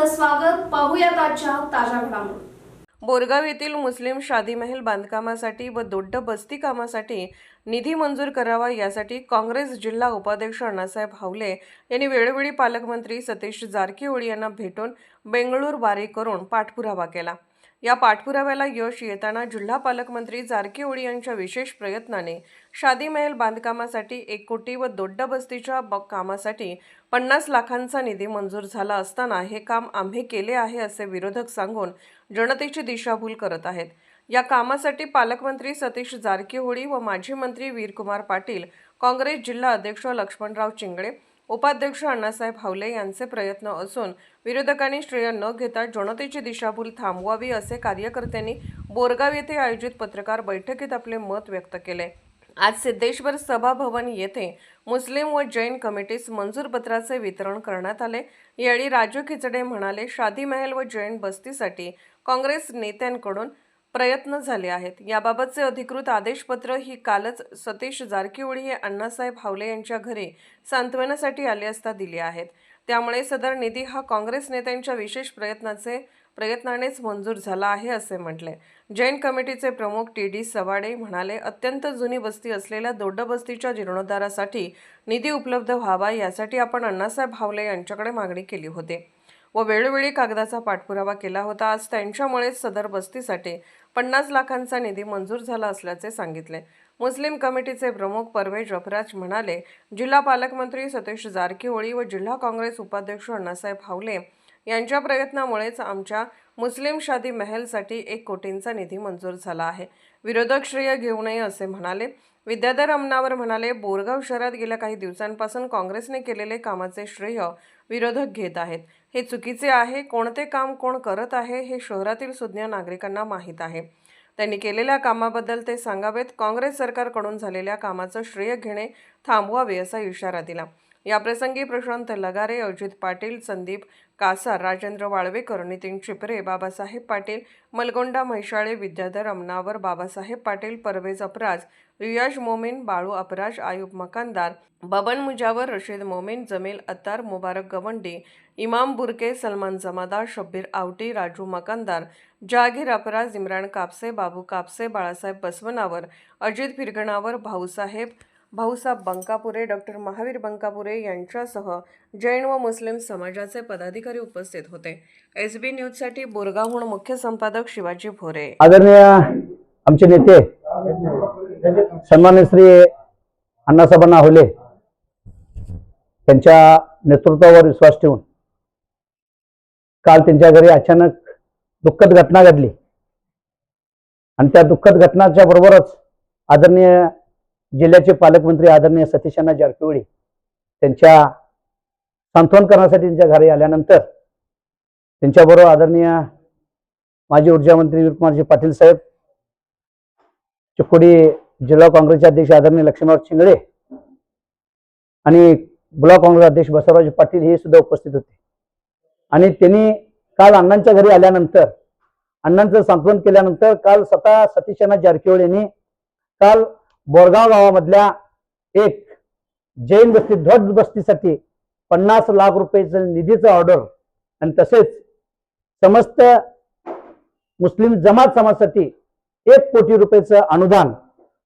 आपलं स्वागत. पाहूयात आजच्या ताज्या घडामोडी. बोरगाव येथील मुस्लिम शादी महल बांधकामासाठी व दोड्ड बस्ती कामासाठी निधी मंजूर करावा यासाठी काँग्रेस जिल्हा उपाध्यक्ष अण्णासाहेब हावले यांनी वेळोवेळी पालकमंत्री सतीश जारकिहोळी यांना भेटून बेंगळूर वारी करून पाठपुरावा केला। या पाठपुराव्याला यश येताना जिल्हा पालकमंत्री जारकिहोळी यांच्या विशेष प्रयत्नाने शादी महल बांधकामासाठी 1 कोटी व दोड्ड बस्तीच्या कामासाठी 50 लाखांचा निधी मंजूर झाला असताना हे काम आम्ही केले आहे असे विरोधक सांगून जनतेची दिशाभूल करत आहेत। या कामासाठी पालकमंत्री सतीश जारकिहोळी व माजी मंत्री वीरकुमार पाटील, काँग्रेस जिल्हा अध्यक्ष लक्ष्मणराव चिंगळे, उपाध्यक्ष अण्णासाहेब हावले यांचे प्रयत्न असून विरोधकांनी श्रेय न घेता जनतेची दिशाभूल थांबवावी असे कार्यकर्त्यांनी बोरगाव येथे आयोजित पत्रकार बैठकीत आपले मत व्यक्त केले। आज सिद्धेश्वर सभाभवन येथे मुस्लिम व जैन कमिटीस मंजूर पत्राचे वितरण करण्यात आले। यावेळी राजू खिचडे म्हणाले, शादी महल व जैन बस्तीसाठी काँग्रेस नेत्यांकडून प्रयत्न झाले आहेत। याबाबतचे अधिकृत आदेशपत्र ही कालच सतीश जारकिहोळी हे अण्णासाहेब हावले यांच्या घरी सांत्वनासाठी आले असता दिले आहेत। त्यामुळे सदर निधी हा काँग्रेस नेत्यांच्या विशेष प्रयत्नानेच मंजूर झाला आहे असे म्हटले। जैन कमिटीचे प्रमुख टी.डी. सवाडे म्हणाले, अत्यंत जुनी बस्ती असलेल्या दोड्ड बस्तीच्या जीर्णोद्धारासाठी निधी उपलब्ध व्हावा यासाठी आपण अण्णासाहेब हावले यांच्याकडे मागणी केली होती व वेळोवेळी कागदाचा पाठपुरावा केला होता। आज त्यांच्यामुळेच सदर बस्तीसाठी 50 लाखांचा निधी मंजूर झाला असल्याचे सांगितले। मुस्लिम कमिटीचे प्रमुख परवेज अपराज म्हणाले, जिल्हा पालकमंत्री सतीश जारकिहोळी व जिल्हा काँग्रेस उपाध्यक्ष अण्णासाहेब हावले यांच्या प्रयत्नामुळेच आमच्या मुस्लिम शादी महलसाठी 1 कोटींचा निधी मंजूर झाला आहे। विरोधक श्रेय घेऊ नये असे म्हणाले। विद्याधर अमनावर म्हणाले, बोरगाव शहरात गेल्या काही दिवसांपासून काँग्रेसने केलेले कामाचे श्रेय विरोधक घेत आहेत। हे चुकीचे आहे। कोणते काम कोण करत आहे हे शहरातील सुज्ञ नागरिकांना माहीत आहे। त्यांनी केलेल्या कामाबद्दल ते सांगावेत। काँग्रेस सरकारकडून झालेल्या कामाचं श्रेय घेणे थांबवावे असा इशारा दिला। याप्रसंगी प्रशांत लगारे, अजित पाटील, संदीप कासार, राजेंद्र वाळवेकर, नितीन चिपरे, बाबासाहेब पाटील, मलगोंडा म्हैसाळे, विद्याधर अमनावर, बाबासाहेब पाटील, परवेज अपराज, रियाज मोमीन, बाळू अपराज, आयुब मकानदार, बबन मुजावर, रशीद मोमीन, जमील अत्तार, मुबारक गवंडी, इमाम बुरके, सलमान जमादार, शब्बीर आवटी, राजू मकानदार, जहागीर अपराज, इम्रान कापसे, बाबू कापसे, बाळासाहेब बसवनावर, अजित फिरगणावर, भाऊसाहेब बंकापुरे, डॉक्टर महावीर बंकापुरे यांच्यासह जैन व मुस्लिम समाजाचे पदाधिकारी उपस्थित होते। SB न्यूजसाठी बोरगावहून मुख्य संपादक शिवाजी भोरे। आदरणीय आमचे नेते सन्माननीय श्री अण्णासाहेब हावले यांच्या नेतृत्वावर विश्वास ठेवून काल त्यांच्या घरी अचानक दुःखद घटना घडली आणि त्या दुःखद घटनाच्या बरोबरच आदरणीय जिल्ह्याचे पालकमंत्री आदरणीय सतीश जारकिहोळी त्यांच्या सांत्वन करण्यासाठी त्यांच्या घरी आल्यानंतर त्यांच्याबरोबर आदरणीय माजी ऊर्जा मंत्री वीरकुमारजी पाटील साहेब, चिकोडी जिल्हा काँग्रेसचे अध्यक्ष आदरणीय लक्ष्मणराव चिंगळे आणि ब्लॉक काँग्रेस अध्यक्ष बसवराज पाटील हे सुद्धा उपस्थित होते। आणि त्यांनी काल अण्णांच्या घरी आल्यानंतर अण्णांचं सांत्वन केल्यानंतर काल स्वतः सतीश जारकिहोळी यांनी काल बोरगाव गावामधल्या एक जैन बस्ती दोड्ड बस्तीसाठी 50 लाख रुपयाचं निधीचं ऑर्डर आणि तसेच समस्त मुस्लिम जमात समाजासाठी 1 कोटी रुपयाचं अनुदान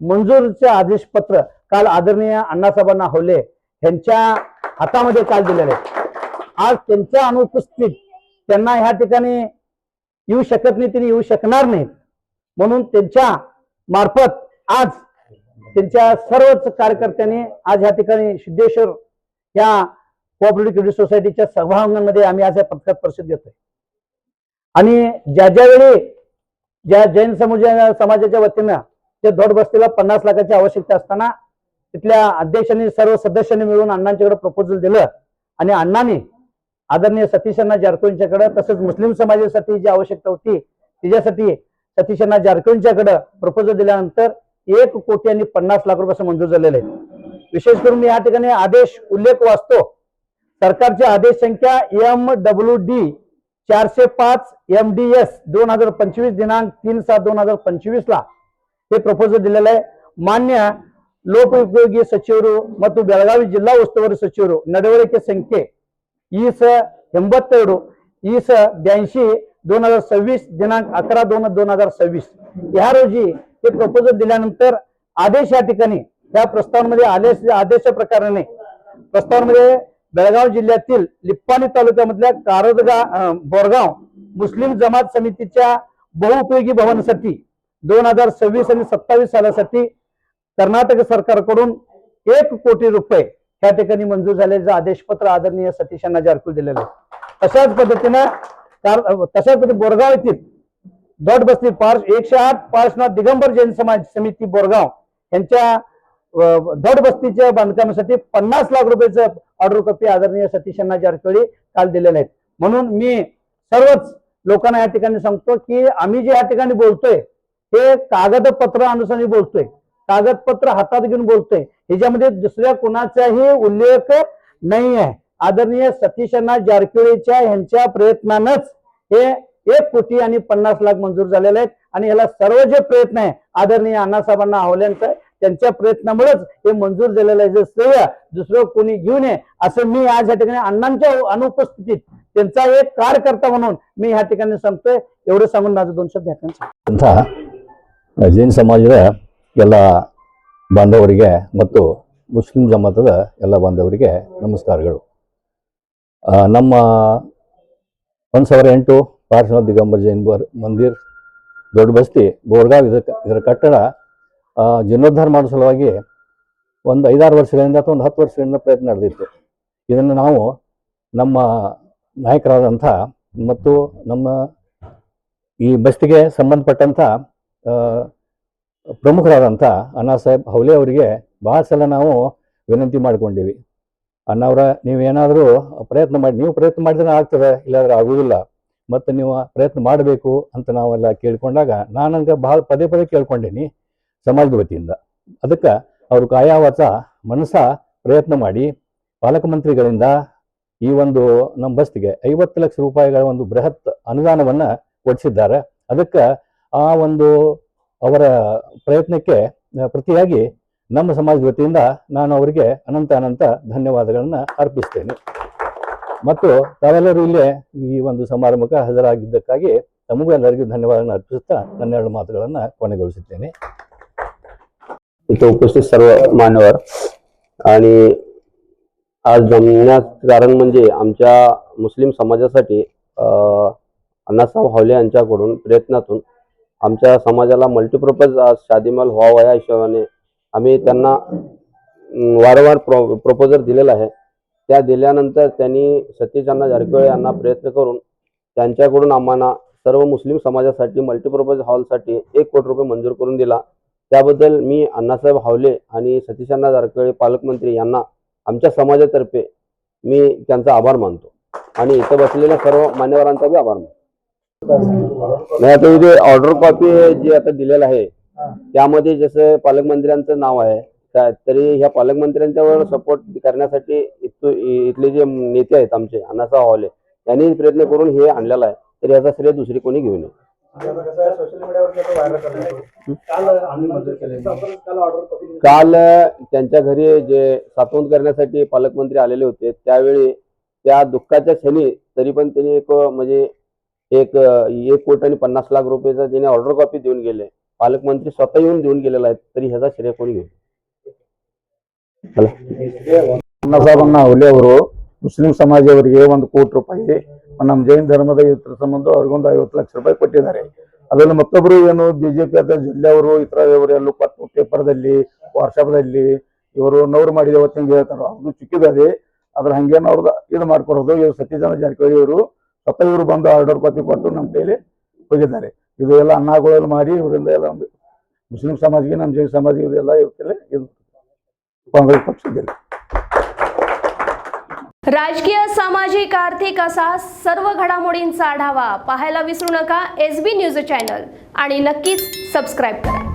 मंजूरचे आदेशपत्र काल आदरणीय अण्णासाहेब हावले यांच्या हातामध्ये काल दिलेले आहे। आज त्यांच्या अनुपस्थित त्यांना ह्या ठिकाणी येऊ शकत नाही, त्यांनी येऊ शकणार नाहीत, म्हणून त्यांच्या मार्फत आज त्यांच्या सर्वच कार्यकर्त्यांनी आज ह्या ठिकाणी सिद्धेश्वर या कोऑपरेटिव्ह क्रेडिट सोसायटीच्या सभांगणामध्ये आम्ही आज या पत्रकार परिषद घेतोय। आणि ज्यावेळी ज्या जैन समाजाच्या वतीनं त्या दोड्ड बस्तीला 50 लाखाची आवश्यकता असताना तिथल्या अध्यक्षांनी सर्व सदस्यांनी मिळून अण्णांच्याकडे प्रपोजल दिलं आणि अण्णांनी आदरणीय सतीश जारकिहोळींच्याकडे तसंच मुस्लिम समाजासाठी जी आवश्यकता होती त्याच्यासाठी सतीश जारकिहोळींच्याकडे प्रपोजल दिल्यानंतर 1 कोटी आणि 50 लाख रुपये मंजूर झालेले आहेत। विशेष करून मी या ठिकाणी आदेश उल्लेख वाचतो। सरकारचे आदेश संख्या MWD 405 MDS 2025 दिनांक 3/7/2025 ला हे प्रपोजल दिलेलं आहे। मान्य ಲೋಕೋಪಯೋಗಿ ಸಚಿವರು ಮತ್ತು ಬೆಳಗಾವಿ ಜಿಲ್ಲಾ ಉಸ್ತುವಾರಿ ಸಚಿವರು ನಡವಳಿಕೆ ಸಂಖ್ಯೆ IS 82 2026 दिनांक 11/2/2026 ह्या रोजी हे प्रपोजल दिल्यानंतर आदेश या ठिकाणी या प्रस्तावामध्ये आदेश प्रकाराने प्रस्तावामध्ये बेळगाव जिल्ह्यातील लिप्पाणी तालुक्यामधल्या बोरगाव मुस्लिम जमात समितीच्या बहुउपयोगी भवनासाठी 2026 आणि 27 सालासाठी कर्नाटक सरकारकडून 1 कोटी रुपये त्या ठिकाणी मंजूर झालेलं आदेशपत्र आदरणीय सतीश अण्णा जारकुळ दिलेलं आहे. तशाच पद्धतीने बोरगाव येथील दोडबस्ती 108 पार्श्वनाथ दिगंबर जैन समाज समिती बोरगाव यांच्या दोडबस्तीच्या बांधकामासाठी 50 लाख रुपयाचं ऑर्डर कॉपी आदरणीय सतीश अण्णा जारकुळ काल दिलेले आहेत. म्हणून मी सर्वच लोकांना या ठिकाणी सांगतो की आम्ही जे या ठिकाणी बोलतोय ते कागदपत्र अनुसार बोलतोय, कागदपत्र हातात घेऊन बोलतोय, ह्याच्यामध्ये दुसऱ्या कुणाचाही उल्लेख नाही आहे. आदरणीय सतीश अण्णा जारकिहोळीच्या यांच्या प्रयत्नानंच हे 1 कोटी आणि 50 लाख मंजूर झालेले आहेत आणि याला सर्व जे प्रयत्न आहे आदरणीय अण्णासाहेबांना हावल्यांचा त्यांच्या प्रयत्नामुळेच हे मंजूर झालेलं आहे. जे श्रेय दुसरं कोणी घेऊ नये असं मी आज या ठिकाणी अण्णांच्या अनुपस्थितीत त्यांचा एक कार्यकर्ता म्हणून मी ह्या ठिकाणी सांगतोय. एवढं सांगून माझं 2 शब्द ಜೈನ್ ಸಮಾಜದ ಎಲ್ಲ ಬಾಂಧವರಿಗೆ ಮತ್ತು ಮುಸ್ಲಿಂ ಜಮಾತದ ಎಲ್ಲ ಬಾಂಧವರಿಗೆ ನಮಸ್ಕಾರಗಳು. ನಮ್ಮ 1008 ಪಾರ್ಶ್ವನಾಥ ದಿಗಂಬರ ಜೈನ್ ಮಂದಿರ್ ದೊಡ್ಡಬಸ್ತಿ ಬೋರ್ಗಾವ್ ಇದರ ಕಟ್ಟಡ ಜೀರ್ಣೋದ್ಧಾರ ಮಾಡೋ ಸಲುವಾಗಿ ಒಂದು 5-6 ವರ್ಷಗಳಿಂದ ಅಥವಾ ಒಂದು 10 ವರ್ಷಗಳಿಂದ ಪ್ರಯತ್ನ ನಡೆದಿತ್ತು. ಇದನ್ನು ನಾವು ನಮ್ಮ ನಾಯಕರಾದಂಥ ಮತ್ತು ನಮ್ಮ ಈ ಬಸ್ತಿಗೆ ಸಂಬಂಧಪಟ್ಟಂಥ ಪ್ರಮುಖರಾದಂಥ ಅಣ್ಣಾಸಾಹೇಬ್ ಹೌಲೆ ಅವರಿಗೆ ಭಾಳ ಸಲ ನಾವು ವಿನಂತಿ ಮಾಡ್ಕೊಂಡಿವಿ. ಅಣ್ಣವರ ನೀವೇನಾದರೂ ಪ್ರಯತ್ನ ಮಾಡಿ, ನೀವು ಪ್ರಯತ್ನ ಮಾಡಿದ್ರೆ ಆಗ್ತದೆ, ಇಲ್ಲಾಂದ್ರೆ ಆಗುವುದಿಲ್ಲ, ಮತ್ತು ನೀವು ಪ್ರಯತ್ನ ಮಾಡಬೇಕು ಅಂತ ನಾವೆಲ್ಲ ಕೇಳ್ಕೊಂಡಾಗ ನಾನಂಗೆ ಭಾಳ ಪದೇ ಕೇಳ್ಕೊಂಡೀನಿ ಸಮಾಜದ ವತಿಯಿಂದ. ಅದಕ್ಕೆ ಅವರು ಕಾಯಾವಾಚ ಮನಸ್ಸ ಪ್ರಯತ್ನ ಮಾಡಿ ಪಾಲಕ ಮಂತ್ರಿಗಳಿಂದ ಈ ಒಂದು ನಮ್ಮ ಬಸ್ತಿಗೆ 50 ಲಕ್ಷ ರೂಪಾಯಿಗಳ ಒಂದು ಬೃಹತ್ ಅನುದಾನವನ್ನು ಕೊಡಿಸಿದ್ದಾರೆ. ಅದಕ್ಕೆ ಆ ಒಂದು ಅವರ ಪ್ರಯತ್ನಕ್ಕೆ ಪ್ರತಿಯಾಗಿ ನಮ್ಮ ಸಮಾಜದ ವತಿಯಿಂದ ನಾನು ಅವರಿಗೆ ಅನಂತ ಧನ್ಯವಾದಗಳನ್ನು ಅರ್ಪಿಸ್ತೇನೆ. ಮತ್ತು ತಾವೆಲ್ಲರೂ ಇಲ್ಲೇ ಈ ಒಂದು ಸಮಾರಂಭಕ್ಕೆ ಹಾಜರಾಗಿದ್ದಕ್ಕಾಗಿ ತಮಗೂ ಎಲ್ಲರಿಗೂ ಧನ್ಯವಾದಗಳನ್ನು ಅರ್ಪಿಸುತ್ತಾ ನನ್ನ 2 ಮಾತುಗಳನ್ನು ಕೊನೆಗೊಳಿಸುತ್ತೇನೆ. इथे उपस्थित सर्व मान्यवर आणि आज जमण्याचं कारण म्हणजे आमच्या मुस्लिम समाजासाठी अण्णासाहेब हौले यांच्याकडून प्रयत्नातून आमच्या समाजाला मल्टीपर्पज शादीमाल व्हावा या हिशोबाने आम्ही त्यांना वारंवार प्रपोजल दिलेला आहे. त्या दिल्यानंतर त्यांनी सतीश अण्णा जारकिहोळी यांना प्रयत्न करून त्यांच्याकडून आम्हाला सर्व मुस्लिम समाजासाठी मल्टीपर्पज हॉलसाठी 1 कोटी रुपये मंजूर करून दिला. त्याबद्दल मी अण्णासाहेब हौले आणि सतीश अण्णा जारकिहोळी पालकमंत्री यांना आमच्या समाजातर्फे मी त्यांचा आभार मानतो आणि इथं बसलेल्या सर्व मान्यवरांचा बी आभार मानतो. आता इथे ऑर्डर कॉपी जे आता दिलेलं आहे त्यामध्ये जसं पालकमंत्र्यांचं नाव आहे, तरी ह्या पालकमंत्र्यांच्यावर सपोर्ट करण्यासाठी इथले जे नेते आहेत आमचे अण्णासाहेब हौले यांनी प्रयत्न करून हे आणलेलं आहे, तर याचा श्रेय दुसरी कोणी घेऊ नये. काल त्यांच्या घरी जे सातवंत करण्यासाठी पालकमंत्री आलेले होते त्यावेळी त्या दुःखाच्या क्षणी तरी पण त्यांनी एक 1 कोटी आणि 50 लाख रुपयाचा त्यांनी ऑर्डर कॉपी देऊन गेले. पालकमंत्री स्वतः येऊन देऊन गेलेला आहे, तरी ह्याचा श्रेय कोणी घेऊ. ಅಣ್ಣಸಾಹೇಬಣ್ಣ ಹೌಲೆ ಅವರು ಮುಸ್ಲಿಂ ಸಮಾಜವರಿಗೆ 1 ಕೋಟಿ ರೂಪಾಯಿ, ನಮ್ಮ ಜೈನ್ ಧರ್ಮದ ಇತರ ಸಂಬಂಧ ಅವ್ರಿಗೊಂದು 50 ಲಕ್ಷ ರೂಪಾಯಿ ಕೊಟ್ಟಿದ್ದಾರೆ. ಅದನ್ನು ಮತ್ತೊಬ್ಬರು ಏನು ಬಿಜೆಪಿ ಅದ ಜಿಲ್ಲೆಯವರು ಇತರವರು ಎಲ್ಲ ಪೇಪರ್ದಲ್ಲಿ ವಾಟ್ಸಾಪ್ದಲ್ಲಿ ಇವರು ನವರು ಮಾಡಿದ ಹೊತ್ತಿಗೆ ಹೇಳ್ತಾರೆ, ಅದು ಚಿಕ್ಕಿದೆ. ಅದ್ರ ಹಂಗೇನು ಅವ್ರದ್ದು ಇದು ಮಾಡ್ಕೊಡೋದು. ಇವರು ಸತೀಶ್ ಅಣ್ಣ ಜಾರಕಿಹೊಳಿ ಇವರು ಸ್ವತಃ ಇವರು ಬಂದು ಆರ್ಡರ್ ಕಾಪಿ ಕೊಟ್ಟು ನಮ್ಮ ಕೈಲಿ ಹೋಗಿದ್ದಾರೆ. ಇದು ಎಲ್ಲ ಅಣ್ಣಗಳು ಮಾಡಿ ಇವರಿಂದ ಎಲ್ಲ ಮುಸ್ಲಿಂ ಸಮಾಜಿಗೆ ನಮ್ಮ ಜೈನ್ ಸಮಾಜಿಗೆ ಇವರೆಲ್ಲ ಇರ್ತಿಲ್ಲ. ಇದು ಕಾಂಗ್ರೆಸ್ ಪಕ್ಷದಲ್ಲಿ राजकीय, सामाजिक, आर्थिक असा सर्व घडामोडींचा आढावा पाहायला विसरू नका SB न्यूज चॅनल आणि नक्कीच सबस्क्राईब करा.